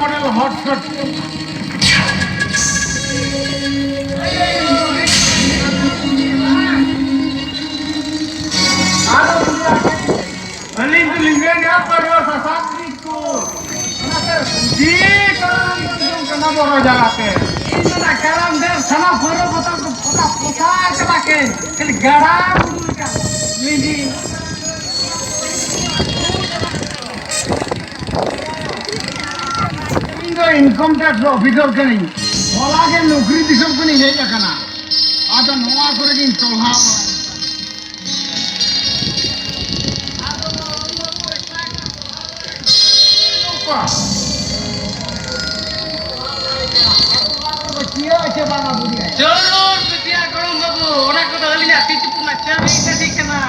model hotshot. Aling tu lingkar dia perlu sasatri tu. Di kalam tu kena boro jalate. Ini nak kalam dia sana boro betul kota pusat kelake. Kali garam lindi. Indo income tax officer kani. Wala ke nukri disam kani hai jakana. Ada noa kore kin tolha. Jolur betia korong babu, orang kau dah lihat itu pun macam ni tadi kena.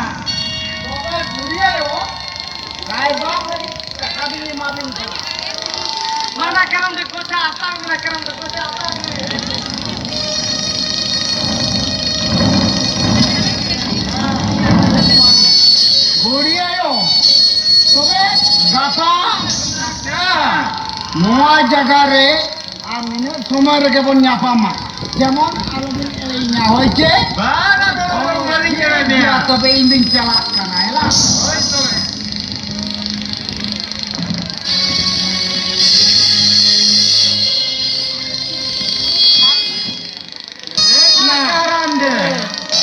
Mana kerang de kota asal, mana kerang de kota asal. Buria yo, sobe gata. Noa jagare, amine somar ke pun nyapama. Jamon alumni elainya hoje. Bana korong balik kerana dia. Ya tobe indin celak kana ela.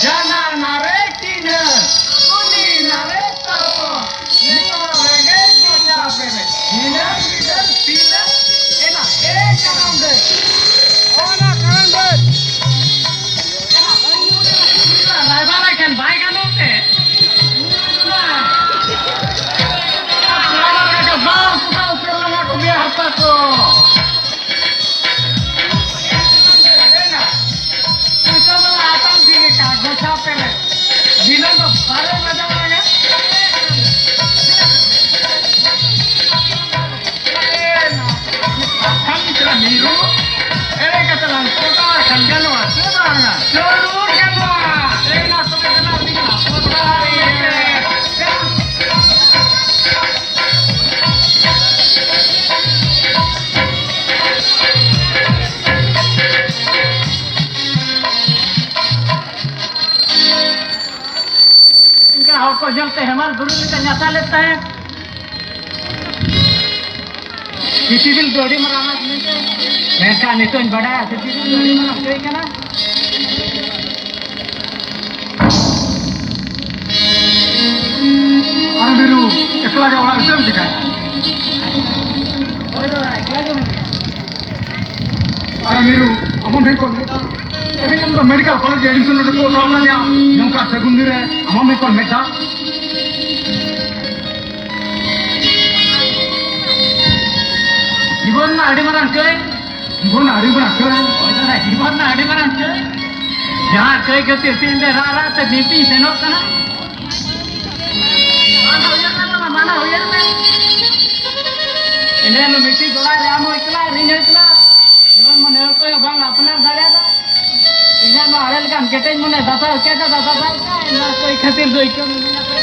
Jangan narekin, kuni nareta apa? Ini orang lagi kita apa? Hina kita hina, enak, karam deh, ona karam deh. Enak, mana kan baik kan oke? Mana mereka bang sudah usiran aku biar apa tuh? Bilang tu, bare macam mana? Kami telah miru, kata langsung kau kangen wah, sebenarnya. Jolur kan wah, nak sampai kenal tinggal. को जलते हैं हमारे गुरु का न्यासा लेता है किसी दिन जोड़ी मराना मैं का नहीं तो बड़ा है किसी दिन जोड़ी मरा कोई क्या ना अरे बिरु एकला का वाला सब दिखाए अरे बिरु अपन भी कौन अभी हम तो मेडिकल कॉलेज एडमिशन लेने को सामने गया हम का सेकंडरी है हम भी कौन मेटा जीवन ना आड़ी मरान के जीवन आड़ी मरान के वैसा ना जीवन ना आड़ी मरान के जहाँ कई गति तीन दे रहा तो मीटिंग से नोट करना माना हो यार मैं इन्हें लो मीटिंग जोड़ा राम हो इकला रिंग इकला जीवन में नेल को बांग अपना दाड़े का इन्हें में आड़ेल का अंकेटेज मुने दाता क्या का दाता का इन्हें कोई खातिर दो इक्को मिलना पे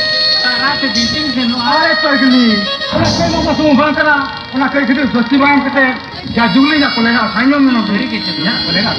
रात मीटिंग से नो अरे तकली अरे कोई लोग सुन बांग करा उन्हें कई कितने सस्ती बांग करते क्या जुगली ना कोलेगा साइनों में ना भेरी के चल कोलेगा